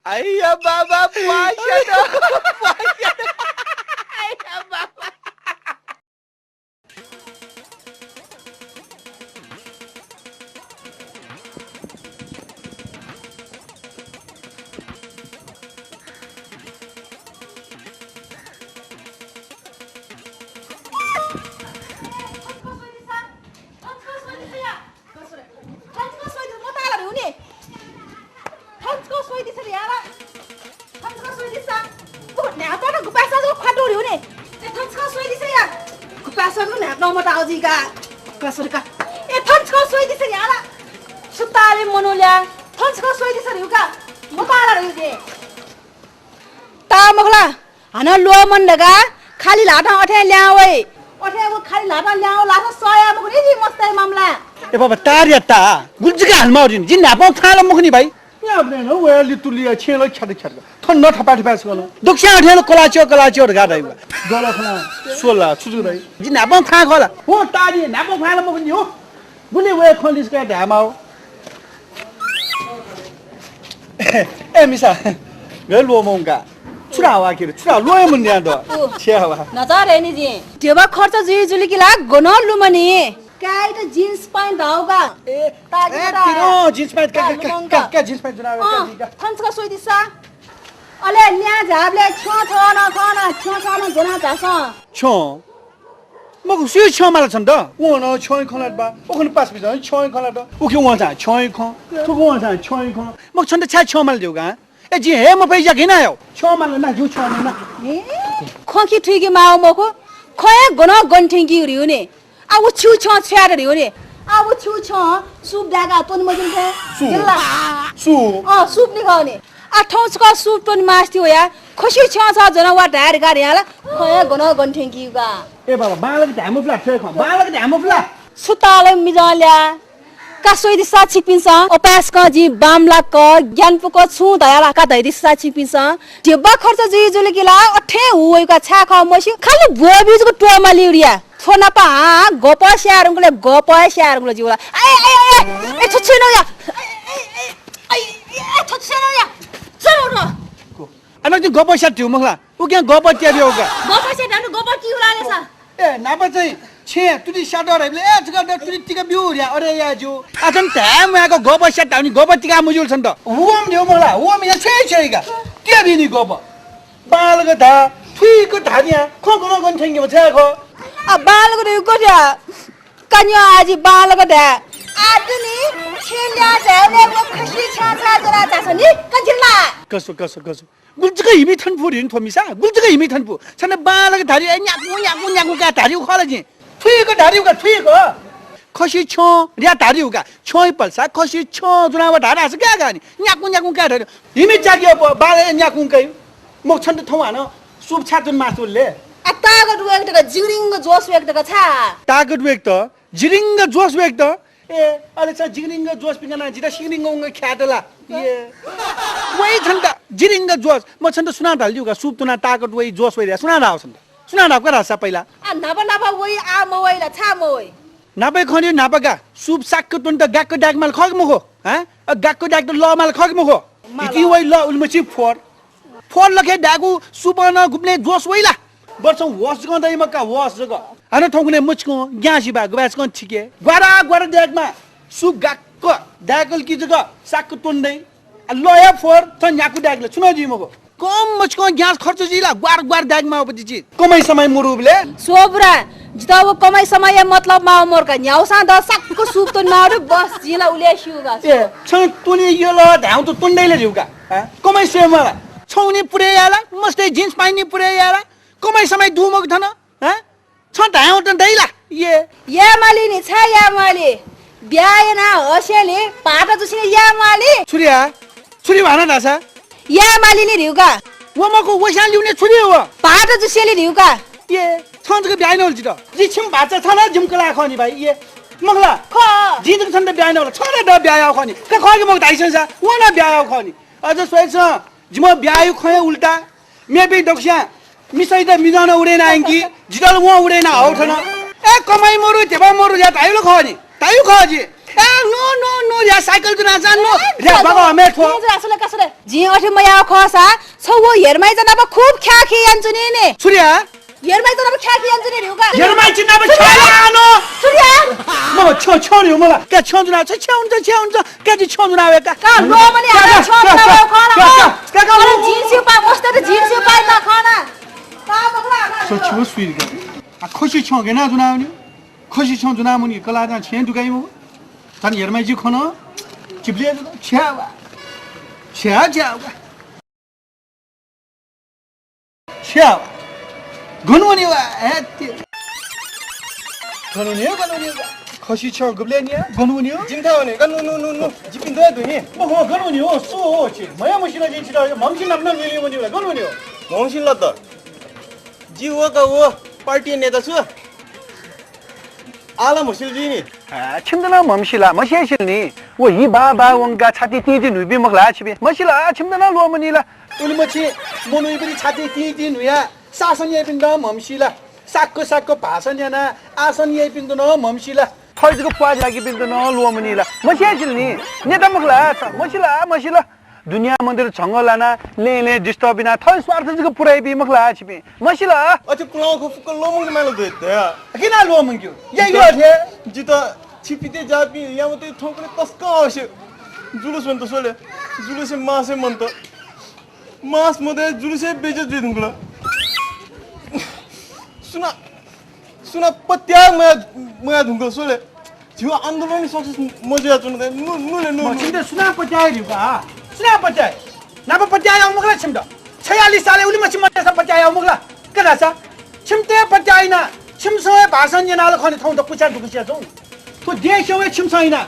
Ayah baba puasa dah. Puasa dah. Ayah baba. Ana luar mendaga, kali latang oteh liawai, oteh aku kali latang liaw, latang soya, aku ni mesti mamla. Bapak tarik ta, guljuga almau ini, jadi apa kalau mau ni bayi? Ya benar, well itu lihat cendol cari. Thon not apa apa sekolah. Dokter ada lo kolacio dekat ada. Galah kena, suara, cuci lagi. Jadi apa kalau? Oh tadi, apa kalau mau ni? Oh, boleh well kondisi kaya dah mau. Misal, gelu mungka. Curawa kira, curawa luar mana ada? Siapa? Nazar ini je. Dia khorcha juli kila gonol lumani. Kaya itu jeans pant dauga. Tiro jeans pant kak jeans pant juna. Thonska soi disa. Ale nya jable chona jona jasa. Chon. Mau sih chon malah cenda. Wana choi kolat ba, okon pas bisa choi kolat ba. Oke wana choi kon. Tu wana choi kon. Mau cenda cai chon malah juga. Jadi mau pergi jaga na yo. Choi malah na ju choi na. Khonki thuigi mau moko. Khoya gono gontingi riune. Awu chu chon chhara riune. Awu chu chon soup daga ton majun the. Su. Oh soup ni khane. A thonska soup ton masti hoya. Khoshi chha sa jana wa dar ga riala. Khoya gono gontingi ga. Baba, bala kita amu flat saya kan. Bala kita amu flat. Sutale mijalya. Kasoi di sa chipinsa opas ka ji bamla ka ज्ञानपु को छु दयाला का दैदि सा chipinsa देबा खर्च जी जुले किला अठे हुइ का छा खा मसि खाली बुवा बीज को टोमा लिउरिया थोना पा गोप स्यारंगले जिवला ए छुछेनो या ए छुछेनो या चलो र Anak tu gopo siat tu mungla. Ukian gopo tiap yoga. गोप से दानु गोप किउला ले सा Napa sih? Cie, tu di siat orang beli. Sekarang tu di tiga biur ya, orang ya ju. Asam tem, aku gopo siat tahu ni gopo tiga mujul senda. Uam dia mungla, uam yang cie ga. Tiap ini gopo. Bal ke dah, tui ke dah dia. Kau kon tinggi macam kau. आ बाल को देखो जा कन्या आज बाल को they आदमी छेलिया जाने को खुशी छाछा जरा जासनी कंजिला Kasu. Guljuga imi tanpu rin thomisa. Guljuga imi tanpu. Sana bala ke dari nyaku ka dari ukhala je. Thui ke dari uka thui ke. Khoshi chon ria dari uka. Choi palsa khoshi chon juna wa dara se kya ga ni. Nyaku ka dari. Imi jagi apa bala nyaku ka. Mok chhan to thoma no. Sup cha tun masul le. आता को दुएक तक जिरिंग जोस वेक तक छा Takut wek to. Jiringa jos wek to. Ada sa jiringa jos pingana jida shiringa unga khatala. Wei thanda jiringa jos. Mo chanda suna dal juga sup tuna takut wei jos wei suna dau sanda. Suna dau ka rasa paila. आ नबा वही आ मोई ला छा मोई Napai khani napaga sup sakku tunta gakku dag mal khog mo ho ha gakku dag to lo mal khog mo ho iti wai lo ulmachi for lakhe dagu supana gupne jos wai la barso was gon dai maka was go ana thongne muchko gyasi ba gwas kon thike gwara dag ma sup gakku dagul ki jaga sakku tundai lo ya for thon yaku dag le suno ji mo go kom muchko gyas kharcho ji la gwar dag ma opati ji komai samai muruble सोब्रा जिता वो कमाई समय मतलब माओ more का न्याउसा the सक को soup तो now बस जिला उले शुगा छौ तुनी यो ल धाउ त तुण्दैले जिउका कमाई सेमला छौनी पुरेयाला मस्ते जिन्स पाइनी पुरेयाला कमाई समय दुमक थन छ धाउ त दैला या माली नि छ या माली ब्याय ना हसेले पाटा जुसिने या माली छुरी भन दासा या माली नि रिउका वमको वसान ल्याउने छुरी हो पाटा जुसिले रिउका छन्जको ब्याइन होल जित जिछम भाचा छन जिमकला खनि भाइ मगला ख जिन्दको छन त ब्याइन होल छन द ब्याय खनि क खगे मग दाइसन सा वना ब्याय खनि अझ सोइछ जिम ब्याय खय उल्टा मेबे दक्ष्या मिसै त मिजान उडेन आंकी जिदल म उडेन हौ थन ए कमाई मरु तेबा मरु या ताइलो खनि ताइयो खजी ए नो या साइकल जुना जान्नु रे बाबा मे थो असले कसले जी अठे मया खसा छौ हेरमाइ जना अब खूब ख्याखी यान्छु नि सूर्य हेरमाइ जना अब ख्याखी यान्छु नि रुका हेरमाइ चिन्ना अब छानो सूर्य म छौ नि मलाई के छौ जुना छ के जी छौ जुना का का लो मनि आधा छौ जुना खाना का जिन्स पा मस्त त जिन्स पा त खाना का बखला सो छु सुइर के आ खुशी छौ के ना जुना आउनी खुशी छौ जुना मुनि कला जा छे दुगाइ मो तन हेरमाइ जी खनो चिप्ले छ्यावा छ्यावा गनुनी वा हेति गनुनी खसी छ गुब्ले नि गनुनी जिन्था भने गनु जिपिन दे दुनी म हो गनुनी हो सो हो छि मया मसिना जी छिरा ममसिन नम्न मिल्यो मनि वा गनुनी हो मौसिन ल त जी हो का हो पार्टी नेता छु आला मुसिल जी नि 침드나 멈시라 머시실니 이 바바 원가 차티 띠디 누비 먹라 치비 머시라 침드나 로머니라 우리 뭐치 모노이브리 차티 띠디 누야 사선 예빈다 멈시라 사코 바선야나 아선 예빈도 너 멈시라 털지고 빠지라기 빈도 너 로머니라 머시실니 네다 먹라 머시라 दुनिया मंदिर जंगलाना ले डिस्टर्बिना थल स्वार्थ जको पुरै बि मखला छिबे मसिला अति पुलाउ को फुक लोमंग मालो दे किन लोमंग्यो यही हो थे जिता छिपिते जापि यामते ठोकले तस्का आसे जुलुस मन त सोले जुलुसे मासे मन त मास मदे जुलुसे बेजे दिदुंगला सुना पत्या मया धुंगल सोले जिउ आन्दोलन सक्सेस मजा जुन नु छिन्दे सुना पत्याइरिका सुना पत्याइ नापा पत्याइ आउमगला छिमदा 46 साले उली मछि मते सब पत्याइ आउमगला कदासा छिमते पत्याइना छिमसय भाषण जनाल खने ठाउँ त पुछा दुखिया छौ तो देशौए छिमसैना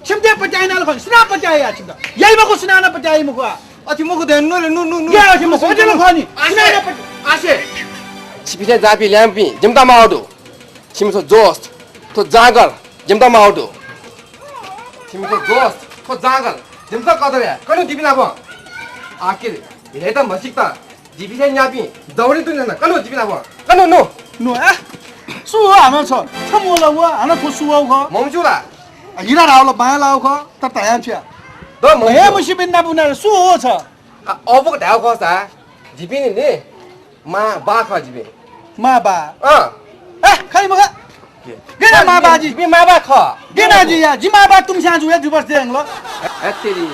छिमते पत्याइनाल खने सुना पत्याइ आ छिमदा यही मको सुनाना पत्याइ मको अति मको देन नु के अछि मको जन खनि सुनाना आसे छिपिते जापि ल्याम्पी जिम्ता माउडु छिमसो जोस्त तो जागर जिम्ता माउडु छिमसो जोस्त तो जागर जिम्ता कदरे कनु दिबिना ब आखिर हेता मसिकता जिबिसे न्यापी दौडी तुन कनु दिबिना ब कनु नो नो आ सु हानो छ छमोला व हानो थो सुवाउ ख ममजुला हिरा राउलो बालाउ ख त तया छ द हे मुसि बिन्दा बुना सु हो छ अबको ढाउ खसा जिबिनी नि मा बा ख जिबे मा बा ए खै मगा गेना मा बाजी जिबे मा बा ख गेना जी या जिमा बा तुम सा जुए जुबस देङ ल एतेरी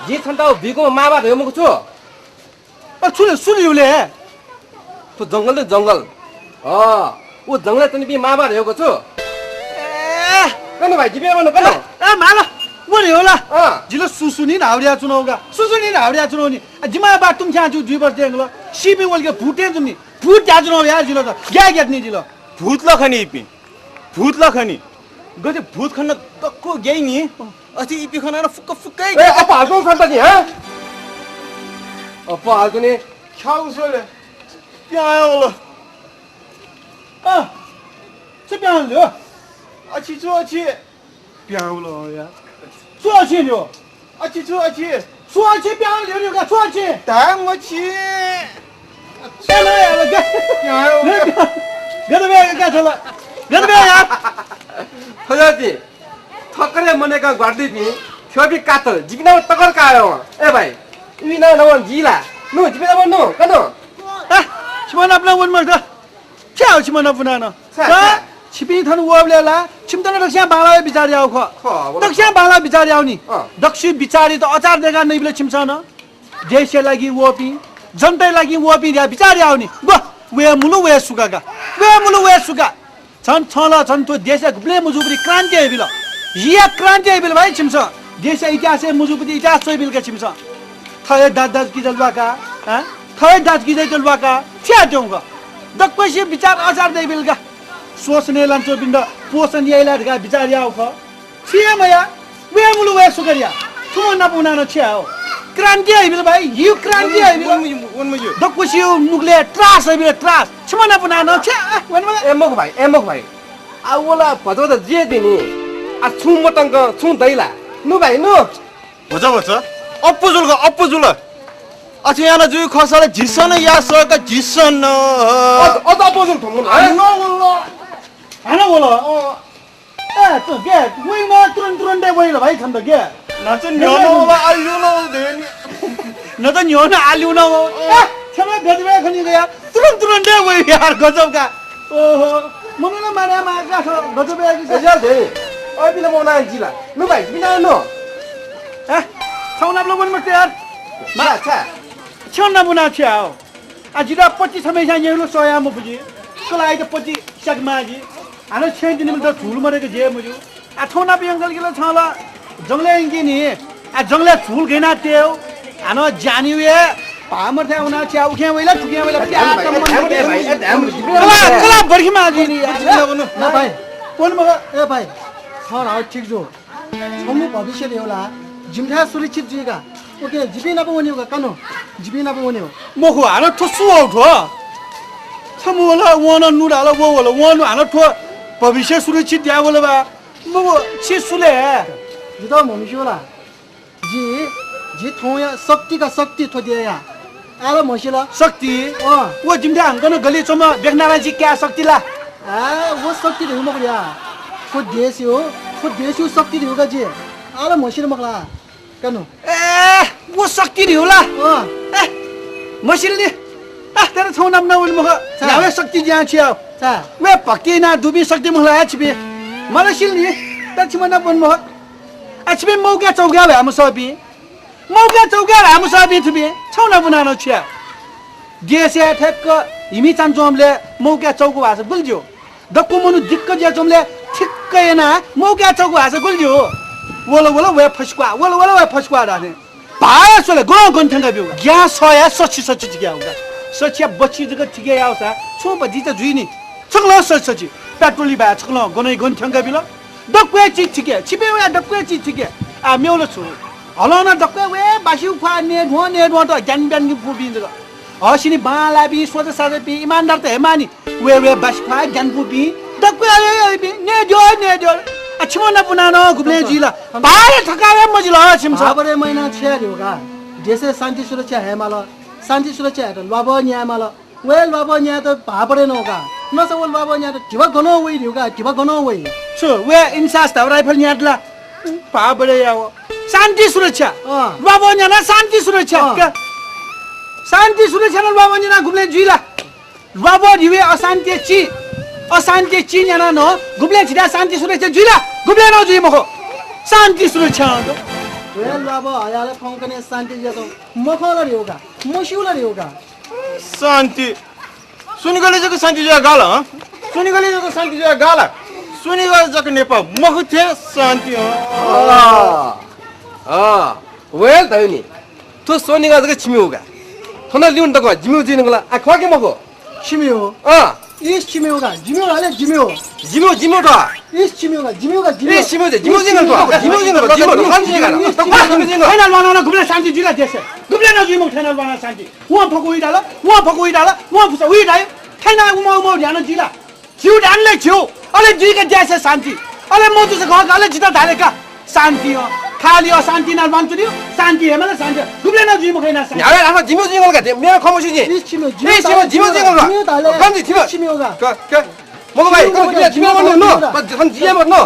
जी छन्ताउ बिको मा बा हेमको छु छुले सुलिउले तो जंगल वो जंगल तनी भी माबा रहेको छु ए कनु भाइ जिबे भन्नु कनु ए माला बोले होला अ जिलो सुसुनी नाउरिया चुनौगा सुसुनी नाउरिया चुनौनी जिमा बा तुम सा जु जुबस देङ ल सिबि वलके भुटे जुनी भुट जा जुनौ यार जिलो त ग्या नि जिलो भूत लखनी इपि भूत लखनी गते भूत खन्न तक्को गई नि अति इपि खना फुक्कै ए अपा हाल्नु छन् त नि ह अपा हाल्नु नि खाउसले प्यायो ल अ ce bien le अछि छु अछि bien了呀说去了अछि छु अछि说去bien了个说去ताम अछि来了个प्यायो गदबे के छ ल गदबे यार खजाती ठक्करे मनेका गर्दै पि छबि कातल जिबिना तकर कायो ए भाइ इना नवन जिला नु जिबिना भन्नु कनु ए छिमन अपना वन मर्द क्या हो छिमन अपना न छिपी थन वबलेला छिमतन दक्षिण बाला बिचारी आउ ख दक्षिण बाला बिचारी आउनी दक्षिण बिचारी त अचार देगा नैबले छिमछ न देशे लागि वपी जनताई लागि वपी र्या बिचारी आउनी ब वे मुलु वे सुगा छन छला छन तो देश गुब्ले मुजुबरी क्रान्ति आइबिल या क्रान्ति आइबिल भाइ छिमछ देश इतिहास मुजुबरी इतिहास सोइबिल के छिमछ थय दाद की जलवाका ह थय दाद की जलवाका छ्या देउगा दक्पसी विचार आचार दैबिल का सोच्ने लान्छो बिन्द पोषण याइला ढगा विचार आउ ख छिया मया वे मुलु वे सुगरिया तुम नपुना न छ्या हो क्रान्ति आइबिल भाइ यु क्रान्ति आइबिल वनमजु दक्पसी नुगले त्रास आइबिल त्रास छिम नपुना न छ्या वनमा एमक भाइ आ ओला भजो त जे दिनी आ छु मटंग छु दैला नु भाइ नु भछ अप्पु जुल अझ यहाँ जुई खसाले झिसन या सका झिसन अझ अपोजुल थमु हैन बोला 에, 또 게, 왜 뭐, 뚜런뚜런데 왜 이래, 와이 참다, 게. 나좀 연어와 알려놓으면 되니. 너도 녀는 알리우나고. 참아, 배드베 거니 거야. 뚜런뚜런데 왜 야र गजबका. 오호, 뭐는 말이야, 막 가서, 배드베 하기 Aja deh. Oh, bila mau nanti lah. Lu baik, bila no. 에? 사우나 불러보는 것 때야. Mak, cak. 처음나 보나 치아오. 아지라 뻗지 삼회장 예로 써야 뭐 보지. 그라이드 뻗지 시작마지. 아는 체인지님은 더 둘머리가 제 뭐죠. 아 토나 비영갈기로 차라. 정래 인기니. 아 정래 둘 개나 떼요. 아너 자니에 Palmer थे उना च्या उखे वेला ठुके वेला क्या कम मन कला बरखी माजी नि ना भाइ कोन मग ए भाइ छ र ठीक जो छमु भविष्य लेउला जिमठा सुरक्षित जुइगा ओके जिबी ना बनिउगा कानो जिबी ना बनिउ मोखो आनो ठसु आउ ठो छमु वाला वन नुडाला वो वाला वन आनो ठो भविष्य सुरक्षित द्या वाला बा मोखो छि सुले जितो ममिसोला जी थोया शक्ति का शक्ति थो दिया आलो मसिला शक्ति वो जिमठा अंगन गली चोमा बेगनारा जी क्या शक्ति ला वो शक्ति देउ मगया को देश यो शक्ति देउगा जी आलो मसिला मगला कानो वो शक्ति दिउला ए मसिलले तेरे छौ नाम नउल मख यावे शक्ति ज्या छिया चा वे पक्की ना दुबी शक्ति मखला छिबे मलाई सिलनि तछमना बन मख अछबे मौका चौका भए हम सबी मौका चौका हम सबी थबे छौना बनानो छिया गेसे ठेक्क हिमी चान्चोमले मौका चौको भाषा गुल्ज्यो दक्कु मनु दिक्क ज्या चोमले ठिक्कैना मौका चौको भाषा गुल्ज्यो वला वे फस्क्वा राने पाया सोले गो गन्थंगा बिउ ग्या सया सच्ची जिग्या हुगा सच्चिया बच्ची जग ठिके आउसा छो बजी त जुइनी छगलो सच्ची पेट्रोली बा छगलो गनै गन्थंगा बिल दक्वे ची ठिके छिबे वे दक्वे ची ठिके आ मेउलो छु हलाउन दक्वे वे बासिउ फा ने ढो त ज्ञान ब्यान गि पुबिन जग हसिनी बालाबी सोच साजे पि इमानदार त हेमानी वे बासि फा ज्ञान पुबि दक्वे आबि ने जो अच्छमना पुनानो गुब्ले जिला बारे ठकावे मजिला छिमछ बाबरे महिना छ्यारिउगा देशे शान्ति सुरक्षा हेमाल शान्ति सुरक्षा हेत लब न्यामाल वेल लब न्या त बाबरे नोगा नसवल बाबा न्या त टिबा गनो वइ रिउगा टिबा गनो वइ छु वे इन्सास त राइफल न्याटला बाबरे याव शान्ति सुरक्षा बाबा न्या ना शान्ति सुरक्षा शान्ति सुरक्षा न बाबा न्या गुब्ले जिला बाबा दिवे अशान्ति ची न्या न गुब्ले छिदा शान्ति सुरक्षा जिला गुब्ले न जुइ मखो शान्ति सुरक्षा वेल बाबा आयाले फंकने शान्ति जतो मखला रिउगा मसिउला रिउगा शान्ति सुनिगले जको शान्ति जगा गाला सुनिगले जको शान्ति जगा गाला सुनिगले जको नेपाल मखु थे शान्ति वेल त नि तो सोनिगा जको छिमिउगा थना लिउन तको जिमिउ जिनगला आ खके मखो छिमिउ इस छिमिउगा जिमिउ हाले जिमिउ त इस छिमिउगा जिमिउ जिंगल फाइनल बनाउन गुब्ले शान्ति जिला देशे गुब्ले न जुइ मख फाइनल बना शान्ति वहाँ फको उइडाला वहाँ फुसा उइडायो छैन उमा ध्यान जिला जिउ ध्यानले छिउ अले जुइका देशे शान्ति अले मोतुसे घका अले जिता धालेका शान्ति हो खाली अशान्ति न मान्छु शान्ति हेमले शान्ति गुब्ले न जुइ मखैना शान्ति यावे आफा जिमिउ जिंगल का मेरो खमोसी जी इस छिमिउ जिमिउ जिंगल कन्ति थिबो छिमिउगा क मगो भाइ कन्ति जिमिउ नो न जिया म नो